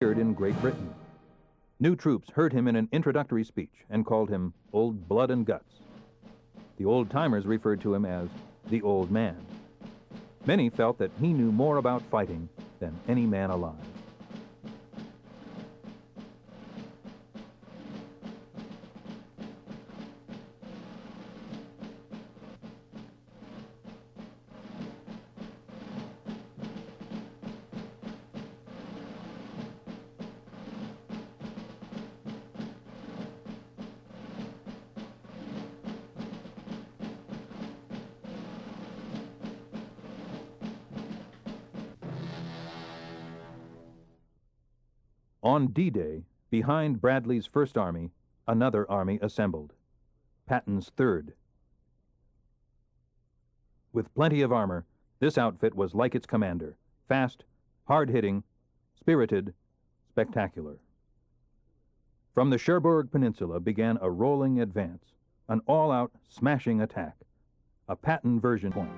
in Great Britain. New troops heard him in an introductory speech and called him Old Blood and Guts. The old-timers referred to him as the Old Man. Many felt that he knew more about fighting than any man alive. On D-Day, behind Bradley's First Army, another army assembled, Patton's Third. With plenty of armor, this outfit was like its commander, fast, hard-hitting, spirited, spectacular. From the Cherbourg Peninsula began a rolling advance, an all-out smashing attack, a Patton version point.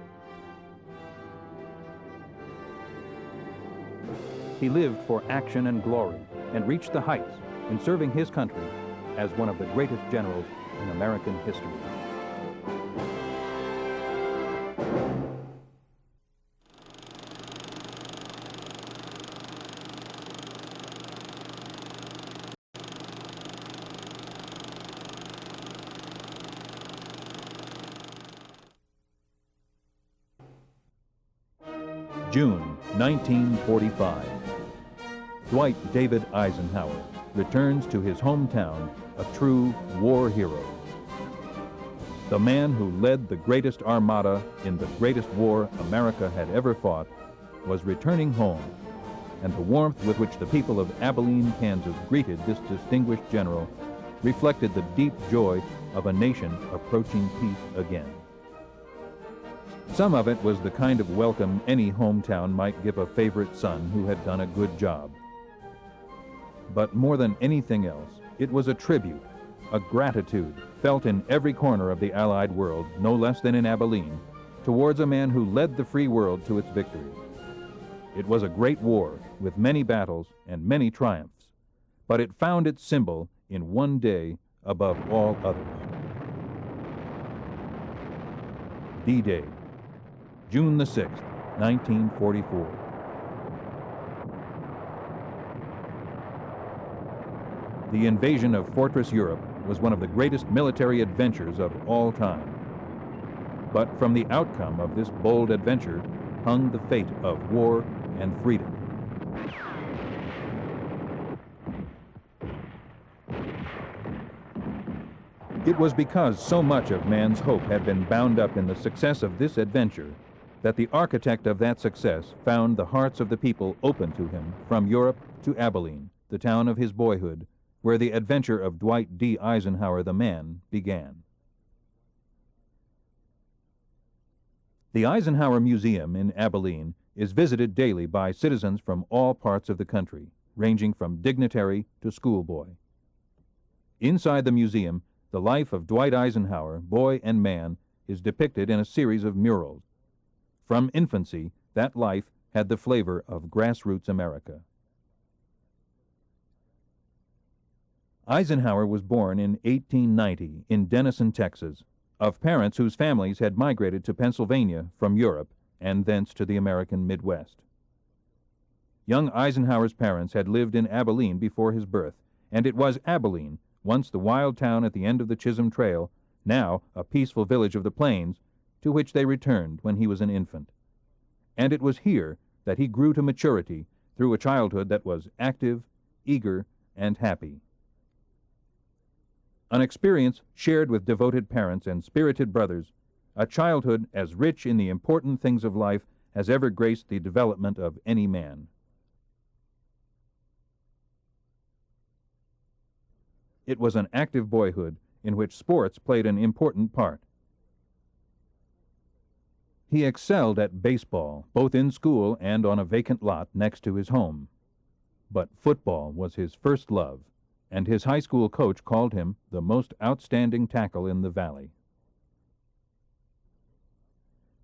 He lived for action and glory and reached the heights in serving his country as one of the greatest generals in American history. June 1945. Dwight David Eisenhower returns to his hometown a true war hero. The man who led the greatest armada in the greatest war America had ever fought was returning home, and the warmth with which the people of Abilene, Kansas greeted this distinguished general reflected the deep joy of a nation approaching peace again. Some of it was the kind of welcome any hometown might give a favorite son who had done a good job. But more than anything else, it was a tribute, a gratitude felt in every corner of the Allied world, no less than in Abilene, towards a man who led the free world to its victory. It was a great war with many battles and many triumphs, but it found its symbol in one day above all others. D-Day, June the 6th, 1944. The invasion of Fortress Europe was one of the greatest military adventures of all time. But from the outcome of this bold adventure hung the fate of war and freedom. It was because so much of man's hope had been bound up in the success of this adventure that the architect of that success found the hearts of the people open to him from Europe to Abilene, the town of his boyhood, where the adventure of Dwight D. Eisenhower the man began. The Eisenhower Museum in Abilene is visited daily by citizens from all parts of the country, ranging from dignitary to schoolboy. Inside the museum, the life of Dwight Eisenhower, boy and man, is depicted in a series of murals. From infancy, that life had the flavor of grassroots America. Eisenhower was born in 1890 in Denison, Texas, of parents whose families had migrated to Pennsylvania from Europe and thence to the American Midwest. Young Eisenhower's parents had lived in Abilene before his birth, and it was Abilene, once the wild town at the end of the Chisholm Trail, now a peaceful village of the plains, to which they returned when he was an infant. And it was here that he grew to maturity through a childhood that was active, eager, and happy. An experience shared with devoted parents and spirited brothers, a childhood as rich in the important things of life as ever graced the development of any man. It was an active boyhood in which sports played an important part. He excelled at baseball, both in school and on a vacant lot next to his home. But football was his first love, and his high school coach called him the most outstanding tackle in the valley.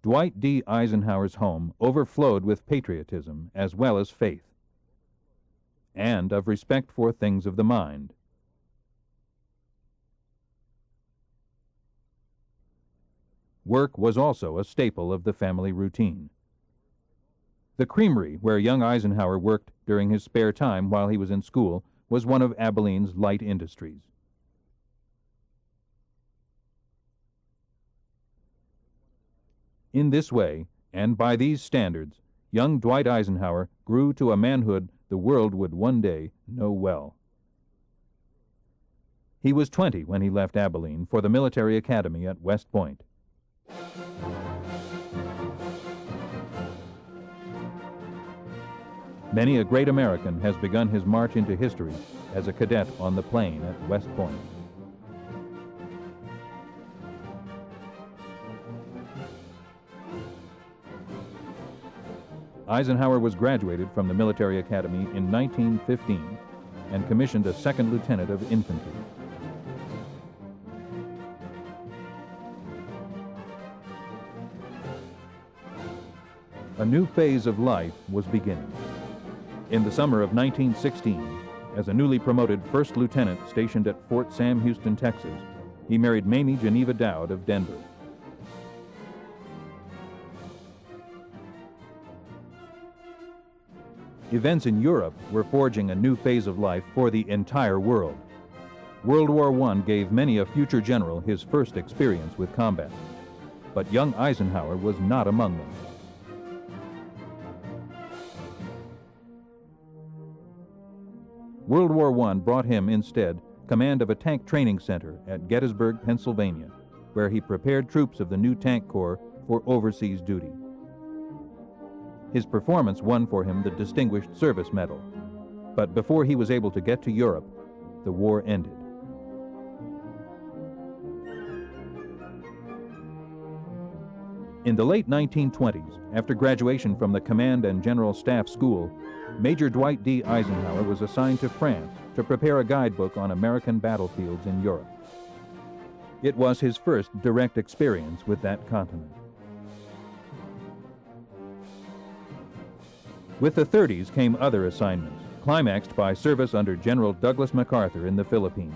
Dwight D. Eisenhower's home overflowed with patriotism as well as faith. and of respect for things of the mind. Work was also a staple of the family routine. The creamery where young Eisenhower worked during his spare time while he was in school was one of Abilene's light industries. In this way, and by these standards, young Dwight Eisenhower grew to a manhood the world would one day know well. He was 20 when he left Abilene for the military academy at West Point. Many a great American has begun his march into history as a cadet on the plane at West Point. Eisenhower was graduated from the military academy in 1915 and commissioned a second lieutenant of infantry. A new phase of life was beginning. In the summer of 1916, as a newly promoted first lieutenant stationed at Fort Sam Houston, Texas, he married Mamie Geneva Dowd of Denver. Events in Europe were forging a new phase of life for the entire world. World War I gave many a future general his first experience with combat, but young Eisenhower was not among them. World War I brought him instead command of a tank training center at Gettysburg, Pennsylvania, where he prepared troops of the new tank corps for overseas duty. His performance won for him the Distinguished Service Medal, but before he was able to get to Europe, the war ended. In the late 1920s, after graduation from the Command and General Staff School, Major Dwight D. Eisenhower was assigned to France to prepare a guidebook on American battlefields in Europe. It was his first direct experience with that continent. With the 30s came other assignments, climaxed by service under General Douglas MacArthur in the Philippines.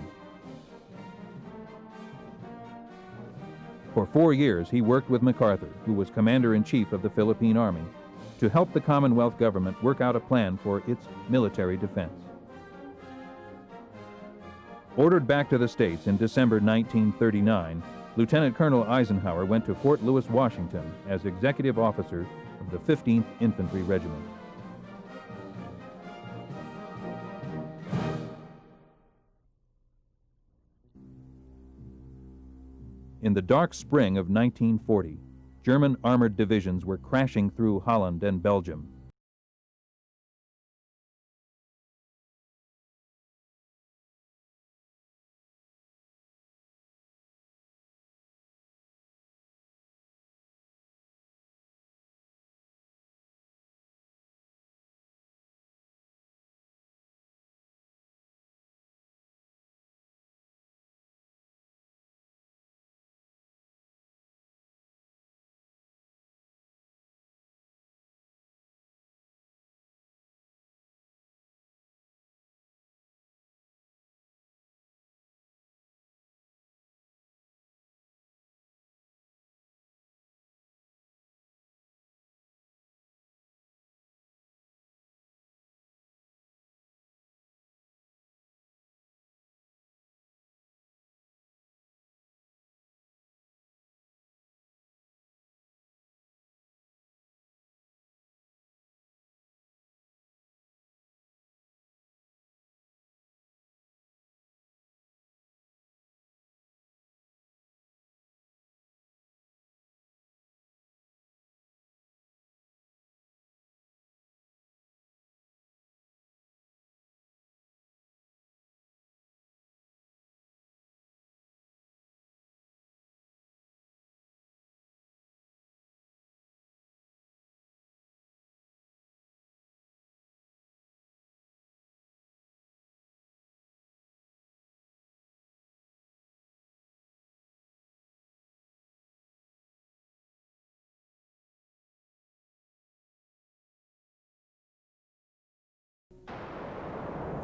For 4 years, he worked with MacArthur, who was Commander-in-Chief of the Philippine Army, to help the Commonwealth government work out a plan for its military defense. Ordered back to the States in December 1939, Lieutenant Colonel Eisenhower went to Fort Lewis, Washington as executive officer of the 15th Infantry Regiment. In the dark spring of 1940, German armored divisions were crashing through Holland and Belgium.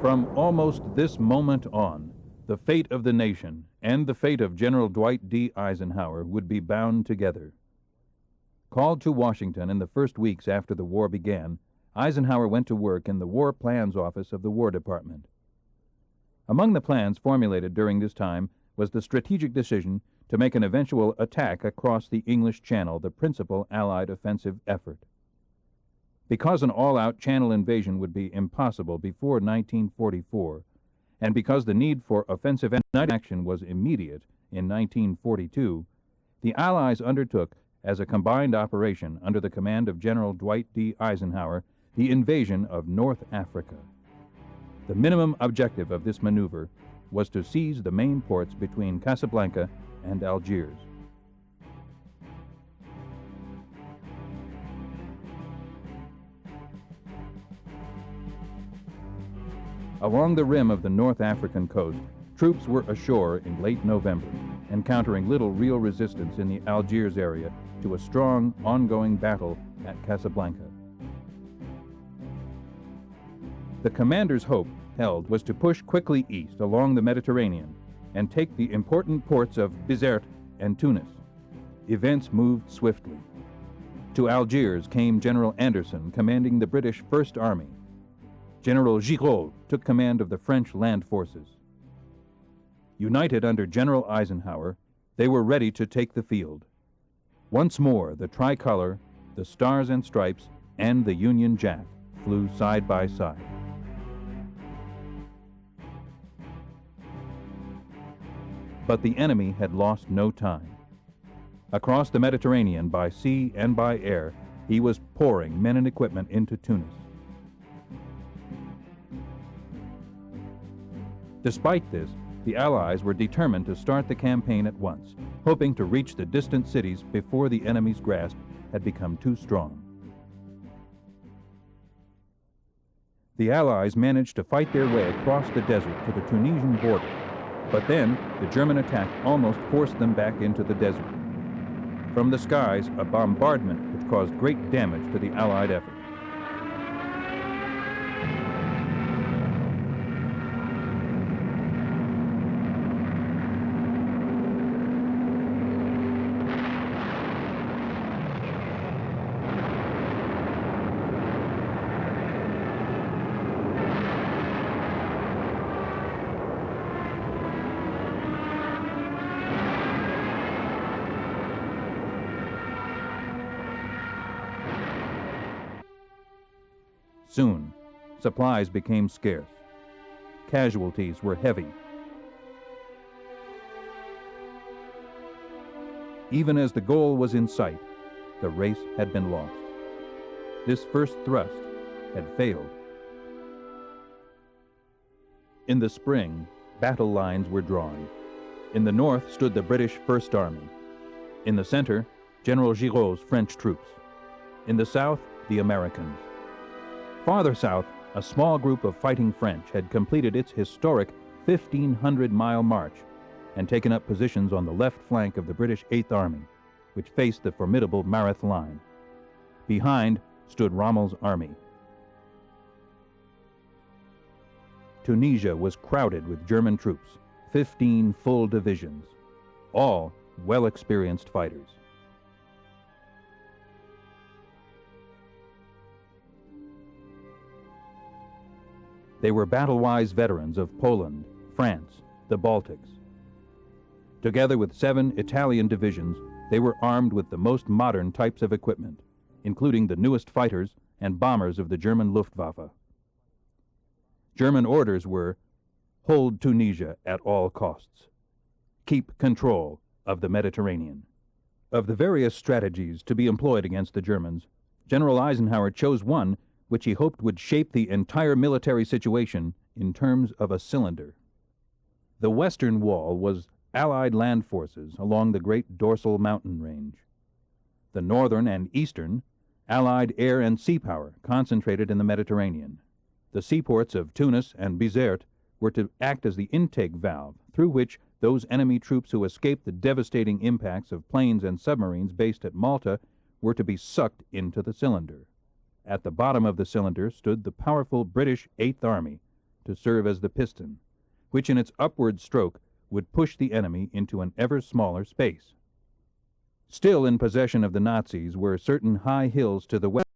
From almost this moment on, the fate of the nation and the fate of General Dwight D. Eisenhower would be bound together. Called to Washington in the first weeks after the war began, Eisenhower went to work in the War Plans Office of the War Department. Among the plans formulated during this time was the strategic decision to make an eventual attack across the English Channel, the principal Allied offensive effort. Because an all-out Channel invasion would be impossible before 1944, and because the need for offensive action was immediate in 1942, the Allies undertook, as a combined operation under the command of General Dwight D. Eisenhower, the invasion of North Africa. The minimum objective of this maneuver was to seize the main ports between Casablanca and Algiers. Along the rim of the North African coast, troops were ashore in late November, encountering little real resistance in the Algiers area to a strong, ongoing battle at Casablanca. The commander's hope held was to push quickly east along the Mediterranean and take the important ports of Bizerte and Tunis. Events moved swiftly. To Algiers came General Anderson, commanding the British First Army. General Giraud took command of the French land forces. United under General Eisenhower, they were ready to take the field. Once more, the tricolor, the stars and stripes, and the Union Jack flew side by side. But the enemy had lost no time. Across the Mediterranean, by sea and by air, he was pouring men and equipment into Tunis. Despite this, the Allies were determined to start the campaign at once, hoping to reach the distant cities before the enemy's grasp had become too strong. The Allies managed to fight their way across the desert to the Tunisian border, but then the German attack almost forced them back into the desert. From the skies, a bombardment which caused great damage to the Allied effort. Soon, supplies became scarce. Casualties were heavy. Even as the goal was in sight, the race had been lost. This first thrust had failed. In the spring, battle lines were drawn. In the north stood the British First Army. In the center, General Giraud's French troops. In the south, the Americans. Farther south, a small group of fighting French had completed its historic 1,500-mile march and taken up positions on the left flank of the British Eighth Army, which faced the formidable Mareth line. Behind stood Rommel's army. Tunisia was crowded with German troops, 15 full divisions, all well-experienced fighters. They were battle-wise veterans of Poland, France, the Baltics. Together with 7 Italian divisions, they were armed with the most modern types of equipment, including the newest fighters and bombers of the German Luftwaffe. German orders were, hold Tunisia at all costs. Keep control of the Mediterranean. Of the various strategies to be employed against the Germans, General Eisenhower chose one which he hoped would shape the entire military situation in terms of a cylinder. The western wall was Allied land forces along the great dorsal mountain range. The northern and eastern, Allied air and sea power concentrated in the Mediterranean. The seaports of Tunis and Bizerte were to act as the intake valve through which those enemy troops who escaped the devastating impacts of planes and submarines based at Malta were to be sucked into the cylinder. At the bottom of the cylinder stood the powerful British Eighth Army, to serve as the piston, which in its upward stroke would push the enemy into an ever smaller space. Still in possession of the Nazis were certain high hills to the west